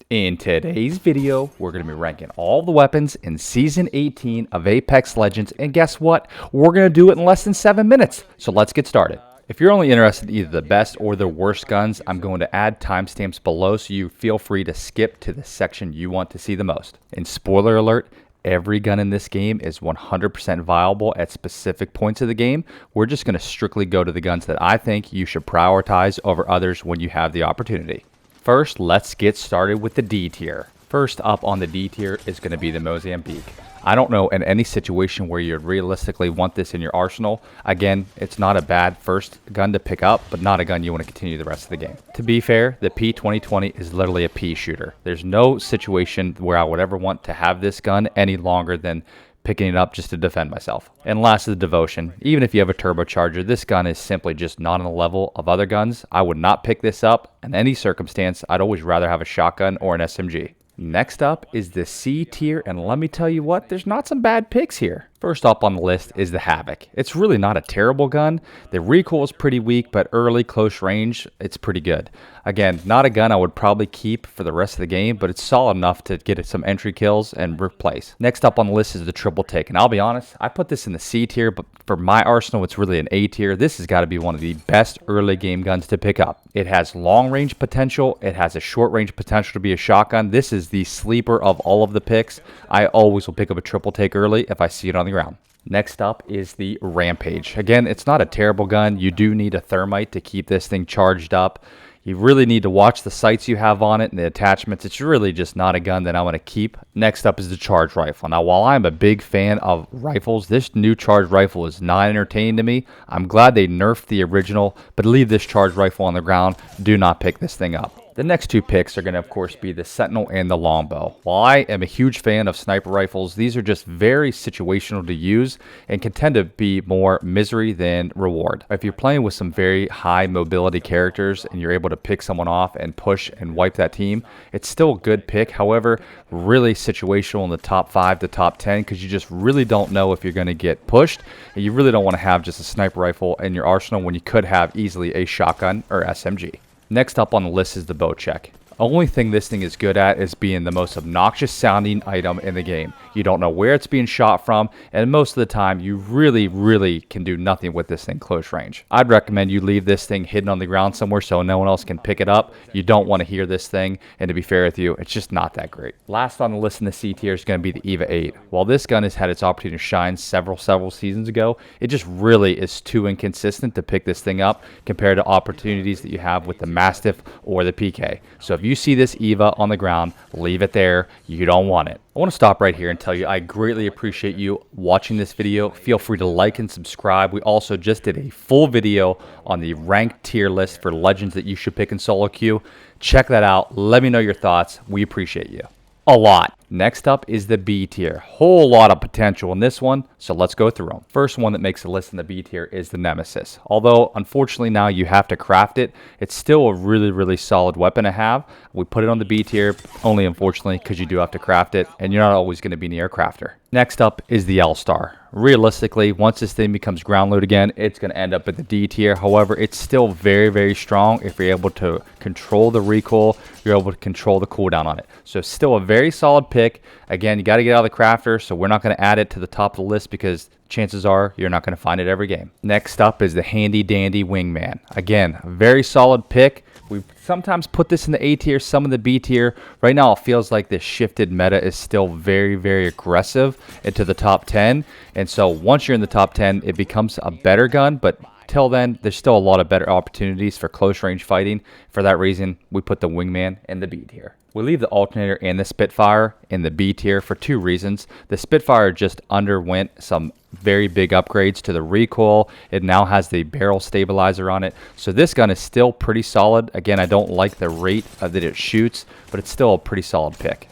In today's video, we're going to be ranking all the weapons in Season 18 of Apex Legends, and guess what? We're going to do it in less than 7 minutes, so let's get started. If you're only interested in either the best or the worst guns, I'm going to add timestamps below so you feel free to skip to the section you want to see the most. And spoiler alert, every gun in this game is 100% viable at specific points of the game. We're just going to strictly go to the guns that I think you should prioritize over others when you have the opportunity. First, let's get started with the D tier. First up on the D tier is going to be the Mozambique. I don't know in any situation where you'd realistically want this in your arsenal. Again, it's not a bad first gun to pick up, but not a gun you want to continue the rest of the game. To be fair, the P2020 is literally a pea shooter. There's no situation where I would ever want to have this gun any longer than picking it up just to defend myself. And last is the Devotion. Even if you have a turbocharger, this gun is simply just not on the level of other guns. I would not pick this up in any circumstance. I'd always rather have a shotgun or an SMG. Next up is the C tier, and let me tell you what, there's not some bad picks here. First up on the list is the Havoc. It's really not a terrible gun. The recoil is pretty weak, but early close range, it's pretty good. Again, not a gun I would probably keep for the rest of the game, but it's solid enough to get some entry kills and replace. Next up on the list is the Triple Take, and I'll be honest, I put this in the C tier, but for my arsenal, it's really an A tier. This has got to be one of the best early game guns to pick up. It has long range potential. It has a short range potential to be a shotgun. This is the sleeper of all of the picks. I always will pick up a Triple Take early if I see it on the ground. Next up is the Rampage. Again, it's not a terrible gun. You do need a thermite to keep this thing charged up. You really need to watch the sights you have on it and the attachments. It's really just not a gun that I want to keep. Next up is the Charged Rifle. Now, while I'm a big fan of rifles, this new Charged Rifle is not entertaining to me. I'm glad they nerfed the original, but leave this Charged Rifle on the ground. Do not pick this thing up. The next two picks are going to, of course, be the Sentinel and the Longbow. While I am a huge fan of sniper rifles, these are just very situational to use and can tend to be more misery than reward. If you're playing with some very high mobility characters and you're able to pick someone off and push and wipe that team, it's still a good pick. However, really situational in the top 5 to top 10 because you just really don't know if you're going to get pushed, and you really don't want to have just a sniper rifle in your arsenal when you could have easily a shotgun or SMG. Next up on the list is the bow check. Only thing this thing is good at is being the most obnoxious sounding item in the game. You don't know where it's being shot from, and most of the time you really can do nothing with this thing close range. I'd recommend you leave this thing hidden on the ground somewhere so no one else can pick it up. You don't want to hear this thing, and to be fair with you, it's just not that great. Last on the list in the C tier is going to be the EVA 8. While this gun has had its opportunity to shine several seasons ago, it just really is too inconsistent to pick this thing up compared to opportunities that you have with the Mastiff or the PK. So if you see this EVA on the ground, leave it there. You don't want it. I want to stop right here and tell you I greatly appreciate you watching this video. Feel free to like and subscribe. We also just did a full video on the ranked tier list for legends that you should pick in solo queue. Check that out. Let me know your thoughts. We appreciate you a lot. Next up is the B tier. Whole lot of potential in this one, so let's go through them. First one that makes the list in the B tier is the Nemesis. Although, unfortunately now you have to craft it, it's still a really solid weapon to have. We put it on the B tier, only unfortunately because you do have to craft it, and you're not always going to be near a crafter. Next up is the L-Star. Realistically, once this thing becomes ground loot again, it's going to end up at the D tier. However, it's still very strong if you're able to control the recoil, you're able to control the cooldown on it. So still a very solid pick. Again, you got to get out of the crafter, so we're not going to add it to the top of the list because chances are you're not going to find it every game. Next up is the handy dandy Wingman. Again, a very solid pick. We sometimes put this in the A tier, some in the B tier. Right now, it feels like this shifted meta is still very aggressive into the top 10. And so once you're in the top 10, it becomes a better gun. But till then, there's still a lot of better opportunities for close range fighting. For that reason, we put the Wingman in the B tier. We leave the Alternator and the Spitfire in the B tier for two reasons. The Spitfire just underwent some very big upgrades to the recoil. It now has the barrel stabilizer on it. So this gun is still pretty solid. Again, I don't like the rate that it shoots, but it's still a pretty solid pick.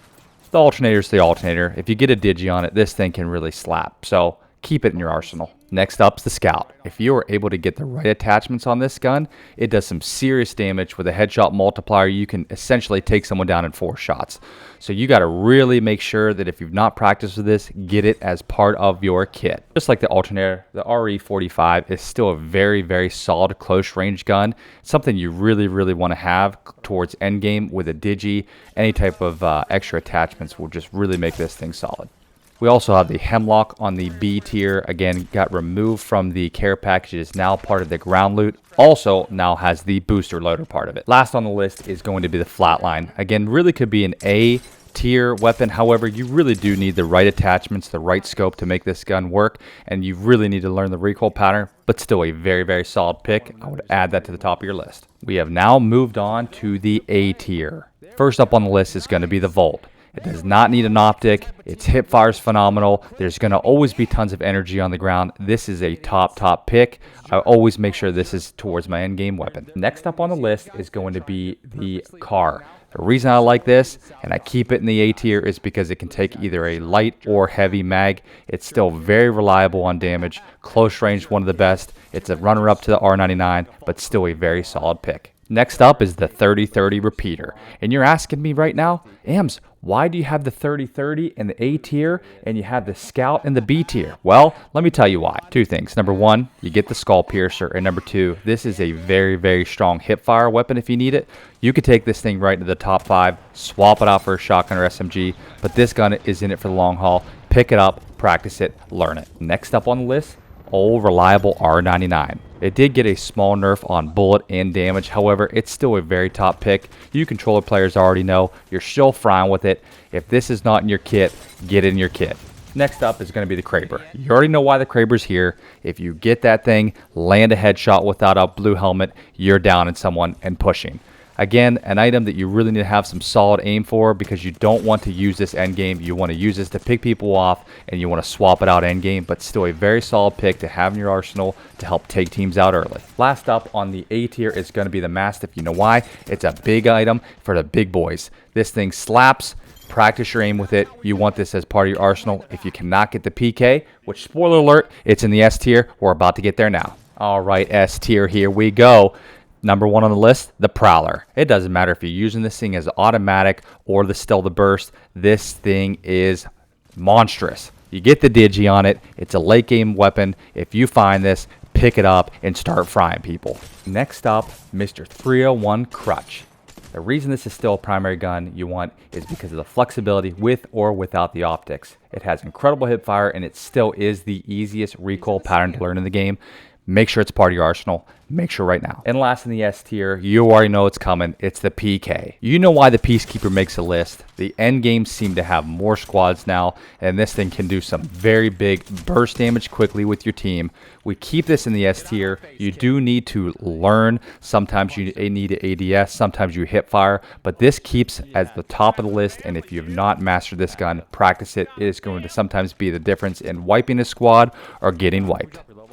The Alternator is the Alternator. If you get a digi on it, this thing can really slap. So keep it in your arsenal. Next up is the Scout. If you are able to get the right attachments on this gun, it does some serious damage. With a headshot multiplier, you can essentially take someone down in 4 shots. So you got to really make sure that if you've not practiced with this, get it as part of your kit. Just like the alternator, the RE45 is still a very, very solid close range gun. Something you really, really want to have towards endgame with a digi. Any type of extra attachments will just really make this thing solid. We also have the Hemlock on the B tier. Again, got removed from the care package. It is now part of the ground loot. Also now has the booster loader part of it. Last on the list is going to be the Flatline. Again, really could be an A tier weapon. However, you really do need the right attachments, the right scope to make this gun work, and you really need to learn the recoil pattern, but still a very, very solid pick. I would add that to the top of your list. We have now moved on to the A tier. First up on the list is going to be the Volt. It does not need an optic. Its hip fire is phenomenal. There's going to always be tons of energy on the ground. This is a top pick. I always make sure this is towards my end game weapon. Next up on the list is going to be the Car. The reason I like this, and I keep it in the A tier, is because it can take either a light or heavy mag. It's still very reliable on damage. Close range, one of the best. It's a runner-up to the R99, but still a very solid pick. Next up is the 30-30 repeater. And you're asking me right now, Ams, why do you have the 30-30 in the A tier and you have the Scout in the B tier? Well, let me tell you why. 2 things. Number 1, you get the skull piercer. And number 2, this is a very, very strong hip fire weapon if you need it. You could take this thing right into the top 5, swap it out for a shotgun or SMG, but this gun is in it for the long haul. Pick it up, practice it, learn it. Next up on the list, old reliable R99. It did get a small nerf on bullet and damage. However, it's still a very top pick. You controller players already know you're still fine with it. If this is not in your kit, get it in your kit. Next up is going to be the Kraber. You already know why the Kraber's here. If you get that thing, land a headshot without a blue helmet, you're down in someone and pushing. Again, an item that you really need to have some solid aim for, because you don't want to use this endgame. You want to use this to pick people off, and you want to swap it out endgame, but still a very solid pick to have in your arsenal to help take teams out early. Last up on the A tier is going to be the Mastiff. You know why? It's a big item for the big boys. This thing slaps. Practice your aim with it. You want this as part of your arsenal. If you cannot get the PK, which, spoiler alert, it's in the S tier. We're about to get there now. All right, S tier, here we go. Number 1 on the list, the Prowler. It doesn't matter if you're using this thing as automatic or the burst. This thing is monstrous. You get the digi on it. It's a late game weapon. If you find this, pick it up and start frying people. Next up, Mr. 301 Crutch. The reason this is still a primary gun you want is because of the flexibility with or without the optics. It has incredible hip fire, and it still is the easiest recoil pattern to learn in the game. Make sure it's part of your arsenal. Make sure right now. And last in the S tier, you already know it's coming. It's the PK. You know why the Peacekeeper makes a list. The end games seem to have more squads now, and this thing can do some very big burst damage quickly with your team. We keep this in the S tier. You do need to learn. Sometimes you need to ADS, sometimes you hip fire, but this keeps at the top of the list, and if you have not mastered this gun, practice it. It is going to sometimes be the difference in wiping a squad or getting wiped.